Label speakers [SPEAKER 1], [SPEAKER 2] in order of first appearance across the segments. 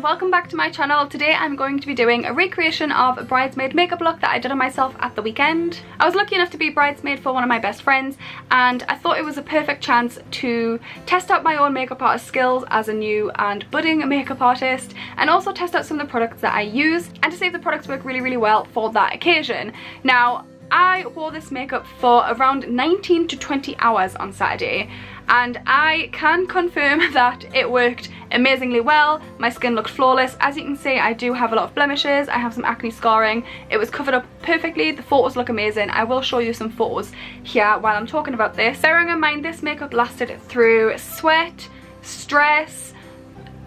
[SPEAKER 1] welcome back to my channel. Today I'm going to be doing a recreation of a bridesmaid makeup look that I did on myself at the weekend. I was lucky enough to be bridesmaid for one of my best friends and I thought it was a perfect chance to test out my own makeup artist skills as a new and budding makeup artist, and also test out some of the products that I use and to see if the products work really well for that occasion. Now, I wore this makeup for around 19 to 20 hours on Saturday and I can confirm that it worked amazingly well. My skin looked flawless. As you can see, I do have a lot of blemishes. I have some acne scarring. It was covered up perfectly. The photos look amazing. I will show you some photos here while I'm talking about this. Bearing in mind this makeup lasted through sweat, stress,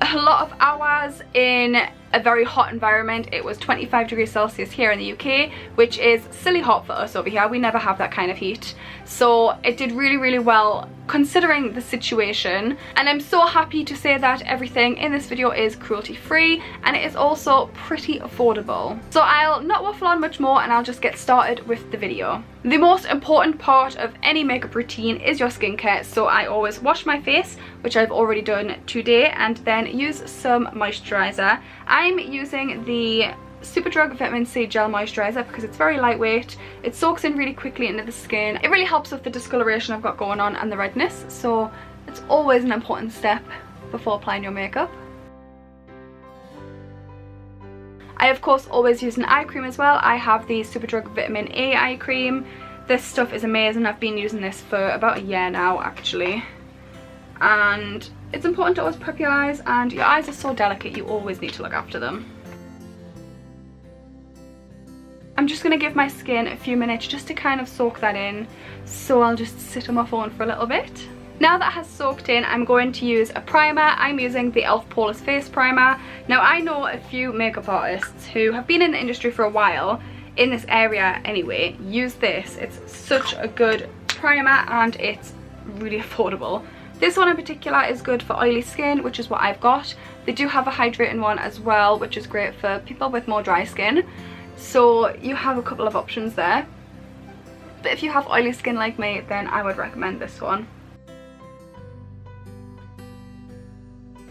[SPEAKER 1] a lot of hours in a very hot environment. It was 25 degrees Celsius here in the UK, which is silly hot for us over here. We never have that kind of heat. So it did really well considering the situation, and I'm so happy to say that everything in this video is cruelty free and it is also pretty affordable. So I'll not waffle on much more and I'll just get started with the video. The most important part of any makeup routine is your skincare, so I always wash my face, which I've already done today, and then use some moisturizer. I'm using the Superdrug Vitamin C Gel Moisturizer because it's very lightweight, it soaks in really quickly into the skin, it really helps with the discoloration I've got going on and the redness, so it's always an important step before applying your makeup. I of course always use an eye cream as well. I have the Superdrug Vitamin A eye cream. This stuff is amazing. I've been using this for about a year now actually, and it's important to always prep your eyes, and your eyes are so delicate, you always need to look after them. I'm just going to give my skin a few minutes just to kind of soak that in, so I'll just sit on my phone for a little bit. Now that has soaked in, I'm going to use a primer. I'm using the e.l.f. Poreless Face Primer. Now I know a few makeup artists who have been in the industry for a while, in this area anyway, use this. It's such a good primer and it's really affordable. This one in particular is good for oily skin, which is what I've got. They do have a hydrating one as well, which is great for people with more dry skin. So you have a couple of options there. But if you have oily skin like me, then I would recommend this one.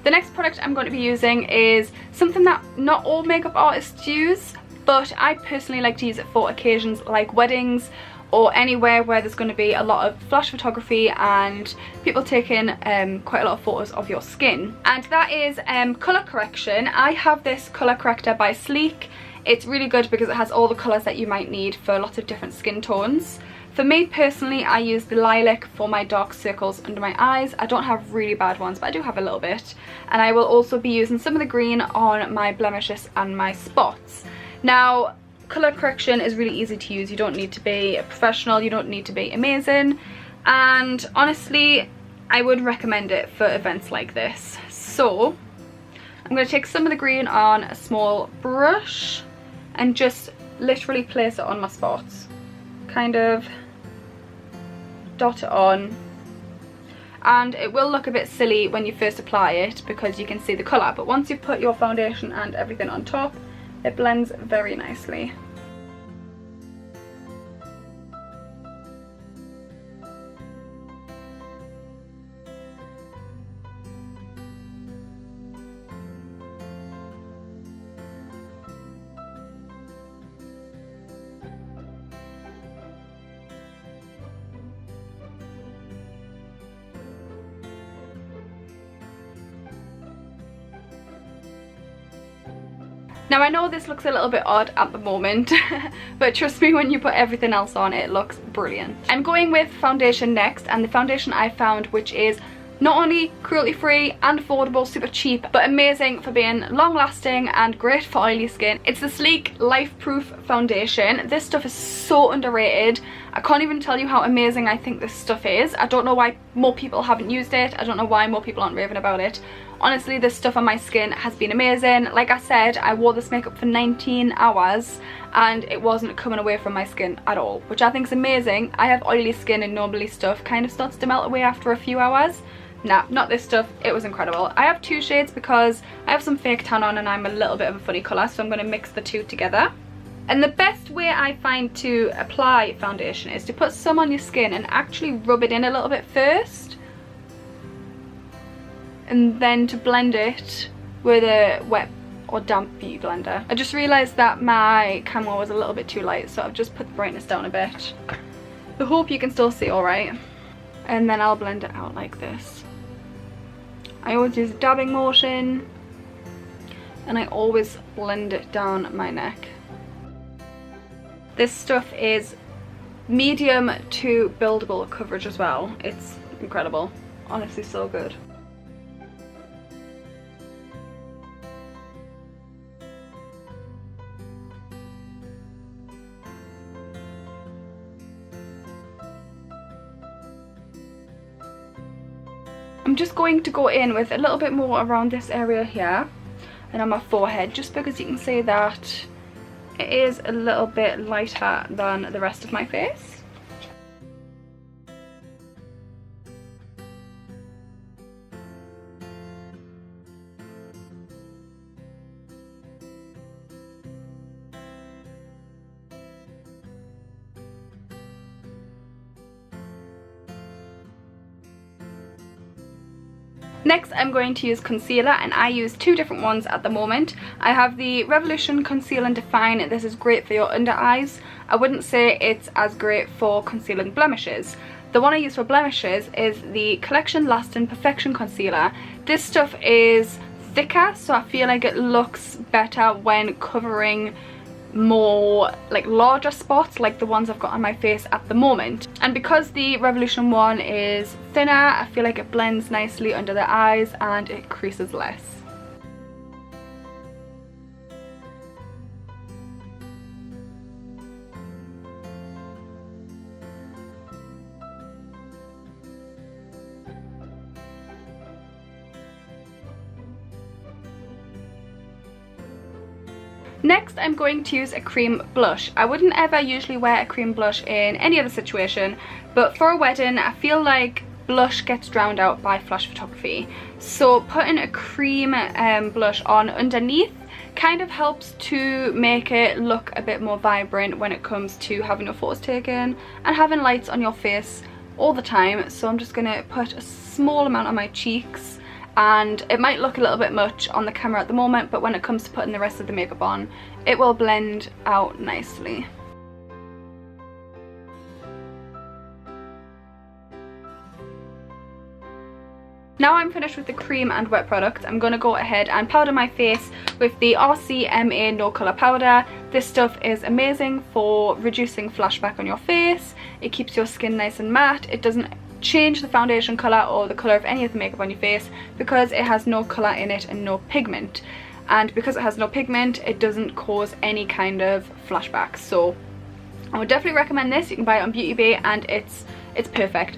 [SPEAKER 1] The next product I'm going to be using is something that not all makeup artists use, but I personally like to use it for occasions like weddings or anywhere where there's going to be a lot of flash photography and people taking quite a lot of photos of your skin. And that is colour correction. I have this colour corrector by Sleek. It's really good because it has all the colours that you might need for lots of different skin tones. For me personally, I use the lilac for my dark circles under my eyes. I don't have really bad ones, but I do have a little bit. And I will also be using some of the green on my blemishes and my spots. Now, colour correction is really easy to use. You don't need to be a professional, you don't need to be amazing. And honestly, I would recommend it for events like this. So, I'm going to take some of the green on a small brush and just literally place it on my spots. Kind of dot it on. And it will look a bit silly when you first apply it because you can see the colour, but once you put your foundation and everything on top, it blends very nicely. Now I know this looks a little bit odd at the moment, but trust me, when you put everything else on, it looks brilliant. I'm going with foundation next, and the foundation I found, which is not only cruelty free and affordable, super cheap, but amazing for being long lasting and great for oily skin. It's the Sleek Life Proof Foundation. This stuff is so underrated. I can't even tell you how amazing I think this stuff is. I don't know why more people haven't used it. I don't know why more people aren't raving about it. Honestly, this stuff on my skin has been amazing. Like I said, I wore this makeup for 19 hours and it wasn't coming away from my skin at all, which I think is amazing. I have oily skin and normally stuff kind of starts to melt away after a few hours. Nah, not this stuff. It was incredible. I have two shades because I have some fake tan on and I'm a little bit of a funny colour, so I'm going to mix the two together. And the best way I find to apply foundation is to put some on your skin and actually rub it in a little bit first, and then to blend it with a wet or damp beauty blender. I just realised that my camera was a little bit too light, so I've just put the brightness down a bit. I hope you can still see alright. And then I'll blend it out like this. I always use a dabbing motion, and I always blend it down my neck. This stuff is medium to buildable coverage as well. It's incredible. Honestly, so good. I'm just going to go in with a little bit more around this area here and on my forehead, just because you can see that it is a little bit lighter than the rest of my face. Next, I'm going to use concealer, and I use two different ones at the moment. I have the Revolution Conceal and Define. This is great for your under eyes. I wouldn't say it's as great for concealing blemishes. The one I use for blemishes is the Collection Lasting Perfection Concealer. This stuff is thicker, so I feel like it looks better when covering more like larger spots like the ones I've got on my face at the moment. And because the Revolution one is thinner, I feel like it blends nicely under the eyes and it creases less. Next, I'm going to use a cream blush. I wouldn't ever usually wear a cream blush in any other situation, but for a wedding, I feel like blush gets drowned out by flash photography. So putting a cream blush on underneath kind of helps to make it look a bit more vibrant when it comes to having your photos taken and having lights on your face all the time. So I'm just going to put a small amount on my cheeks. And it might look a little bit much on the camera at the moment, but when it comes to putting the rest of the makeup on, it will blend out nicely. Now I'm finished with the cream and wet product. I'm going to go ahead and powder my face with the RCMA No Colour Powder. This stuff is amazing for reducing flashback on your face. It keeps your skin nice and matte. It doesn't change the foundation colour or the colour of any of the makeup on your face because it has no colour in it and no pigment. And because it has no pigment, it doesn't cause any kind of flashback. So I would definitely recommend this. You can buy it on Beauty Bay and it's perfect.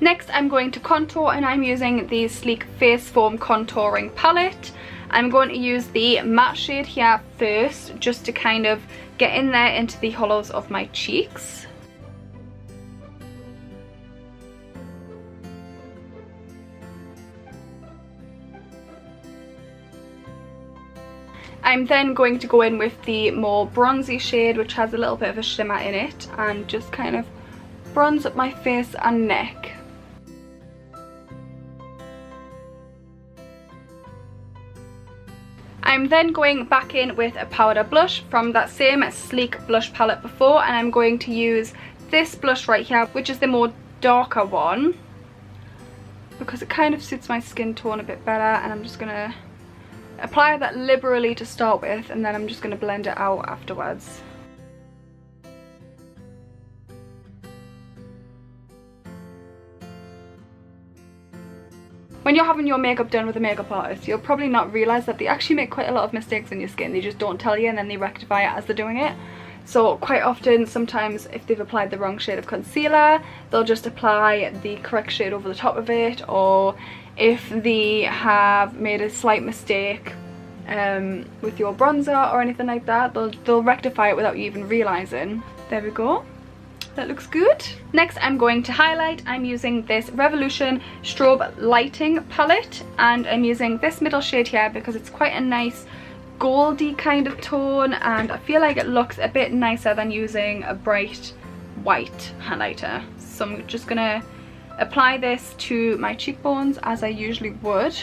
[SPEAKER 1] Next, I'm going to contour, and I'm using the Sleek Face Foam Contouring Palette. I'm going to use the matte shade here first, just to kind of get in there into the hollows of my cheeks. I'm then going to go in with the more bronzy shade, which has a little bit of a shimmer in it, and just kind of bronze up my face and neck. I'm then going back in with a powder blush from that same Sleek blush palette before, and I'm going to use this blush right here, which is the more darker one, because it kind of suits my skin tone a bit better. And I'm just going to apply that liberally to start with, and then I'm just going to blend it out afterwards. When you're having your makeup done with a makeup artist, you'll probably not realise that they actually make quite a lot of mistakes in your skin. They just don't tell you, and then they rectify it as they're doing it. So quite often, sometimes if they've applied the wrong shade of concealer, they'll just apply the correct shade over the top of it, or if they have made a slight mistake with your bronzer or anything like that, they'll rectify it without you even realising. There we go. That looks good. Next, I'm going to highlight. I'm using this Revolution Strobe Lighting palette, and I'm using this middle shade here because it's quite a nice goldy kind of tone, and I feel like it looks a bit nicer than using a bright white highlighter. So I'm just gonna apply this to my cheekbones as I usually would.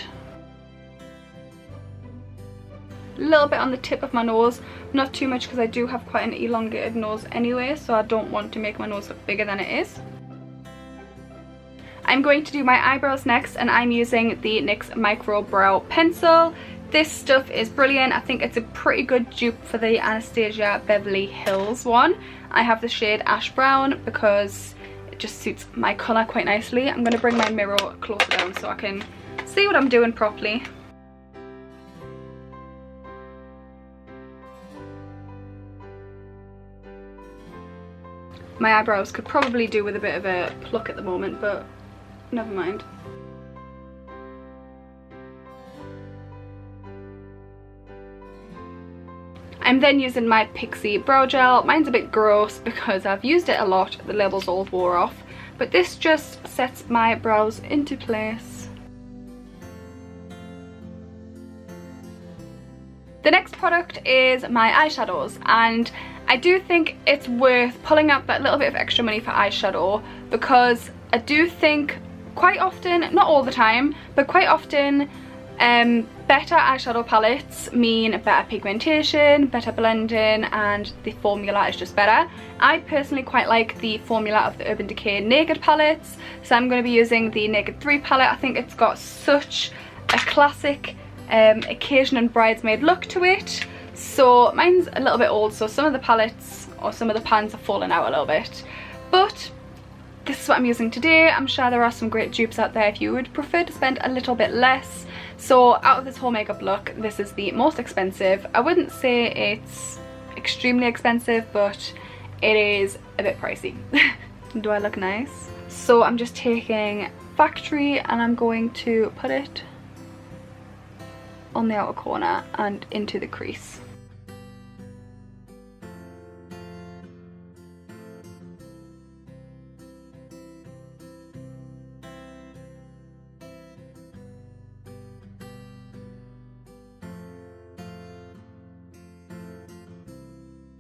[SPEAKER 1] A little bit on the tip of my nose, not too much because I do have quite an elongated nose anyway, so I don't want to make my nose look bigger than it is. I'm going to do my eyebrows next, and I'm using the NYX Micro Brow Pencil. This stuff is brilliant. I think it's a pretty good dupe for the Anastasia Beverly Hills one. I have the shade Ash Brown because it just suits my colour quite nicely. I'm going to bring my mirror closer down so I can see what I'm doing properly. My eyebrows could probably do with a bit of a pluck at the moment, but never mind. I'm then using my Pixi brow gel. Mine's a bit gross because I've used it a lot, the labels all wore off, but this just sets my brows into place. The next product is my eyeshadows, and I do think it's worth pulling out that little bit of extra money for eyeshadow because I do think quite often, not all the time, but quite often better eyeshadow palettes mean better pigmentation, better blending, and the formula is just better. I personally quite like the formula of the Urban Decay Naked palettes, so I'm going to be using the Naked 3 palette. I think it's got such a classic occasion and bridesmaid look to it. So mine's a little bit old, so some of the palettes or some of the pans are falling out a little bit, but this is what I'm using today. I'm sure there are some great dupes out there if you would prefer to spend a little bit less. So out of this whole makeup look, this is the most expensive. I wouldn't say it's extremely expensive, but it is a bit pricey. Do I look nice? So I'm just taking Factory and I'm going to put it on the outer corner and into the crease.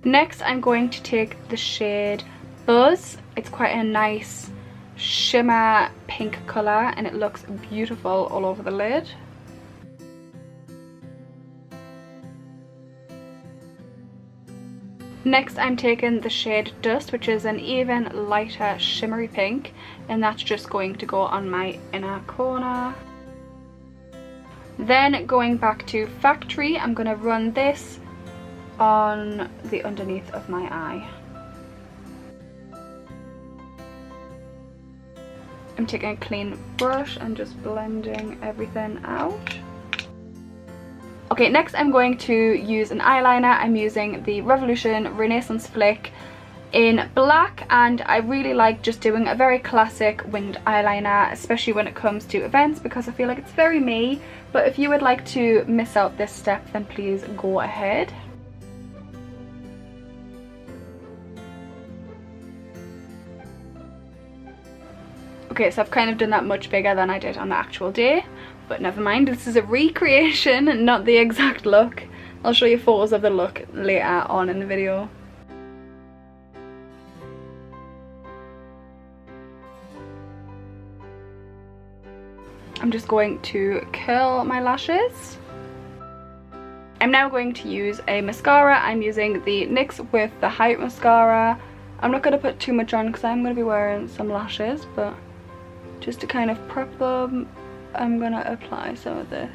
[SPEAKER 1] Next, I'm going to take the shade Buzz. It's quite a nice shimmer pink colour and it looks beautiful all over the lid. Next, I'm taking the shade Dust, which is an even lighter shimmery pink, and that's just going to go on my inner corner. Then going back to Factory, I'm going to run this on the underneath of my eye. I'm taking a clean brush and just blending everything out. Okay, next I'm going to use an eyeliner. I'm using the Revolution Renaissance Flick in black, and I really like just doing a very classic winged eyeliner, especially when it comes to events, because I feel like it's very me. But if you would like to miss out this step, then please go ahead. Okay, so I've kind of done that much bigger than I did on the actual day, but never mind, this is a recreation and not the exact look. I'll show you photos of the look later on in the video. I'm just going to curl my lashes. I'm now going to use a mascara. I'm using the NYX with the Height Mascara. I'm not going to put too much on because I'm going to be wearing some lashes, but just to kind of prep them, I'm going to apply some of this.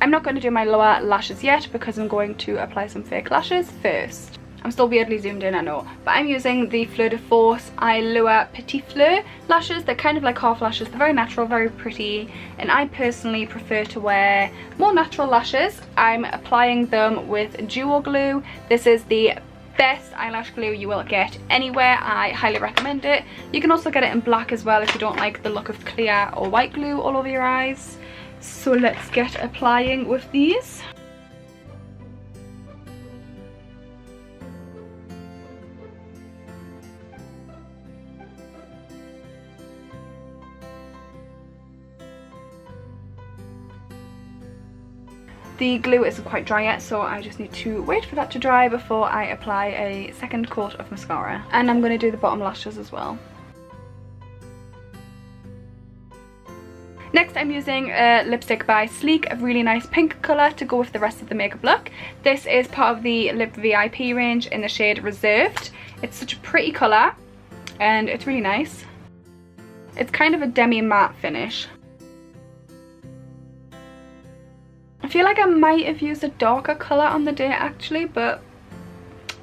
[SPEAKER 1] I'm not going to do my lower lashes yet because I'm going to apply some fake lashes first. I'm still weirdly zoomed in, I know, but I'm using the Fleur de Force Eyelure Petit Fleur lashes. They're kind of like half lashes. They're very natural, very pretty, and I personally prefer to wear more natural lashes. I'm applying them with Duo Glue. This is the best eyelash glue you will get anywhere. I highly recommend it. You can also get it in black as well if you don't like the look of clear or white glue all over your eyes. So let's get applying with these. the glue isn't quite dry yet, so I just need to wait for that to dry before I apply a second coat of mascara. And I'm going to do the bottom lashes as well. Next, I'm using a lipstick by Sleek, a really nice pink colour to go with the rest of the makeup look. This is part of the Lip VIP range in the shade Reserved. It's such a pretty colour and it's really nice. It's kind of a demi-matte finish. I feel like I might have used a darker colour on the day actually, but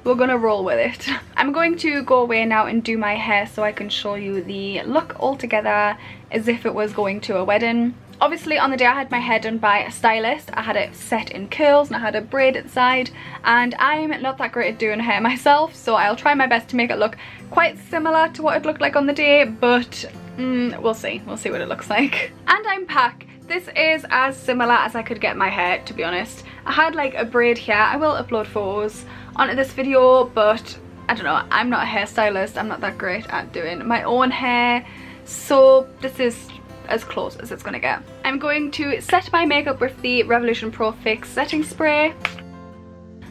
[SPEAKER 1] we're gonna roll with it. I'm going to go away now and do my hair so I can show you the look all together as if it was going to a wedding. Obviously on the day I had my hair done by a stylist. I had it set in curls and I had a braid at the side, and I'm not that great at doing hair myself, so I'll try my best to make it look quite similar to what it looked like on the day, but we'll see what it looks like. And I'm back. This is as similar as I could get my hair, to be honest. I had like a braid here. I will upload photos onto this video, but I don't know, I'm not a hairstylist. I'm not that great at doing my own hair, so this is as close as it's gonna get. I'm going to set my makeup with the Revolution Pro Fix setting spray,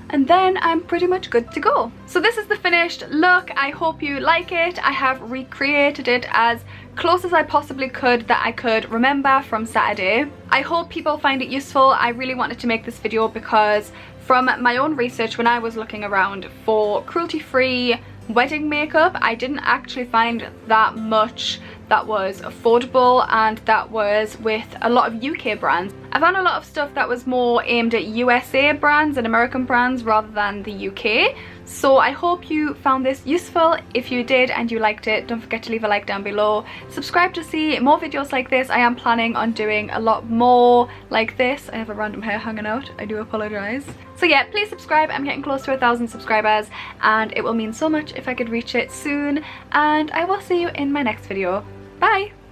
[SPEAKER 1] and then I'm pretty much good to go. So this is the finished look. I hope you like it. I have recreated it as close as I possibly could that I could remember from Saturday. I hope people find it useful. I really wanted to make this video because from my own research, when I was looking around for cruelty-free wedding makeup, I didn't actually find that much that was affordable and that was with a lot of UK brands. I found a lot of stuff that was more aimed at USA brands and American brands rather than the UK. So I hope you found this useful. If you did and you liked it, don't forget to leave a like down below. Subscribe to see more videos like this. I am planning on doing a lot more like this. I have a random hair hanging out. I do apologise. So yeah, please subscribe. I'm getting close to 1,000 subscribers and it will mean so much if I could reach it soon. And I will see you in my next video. Bye!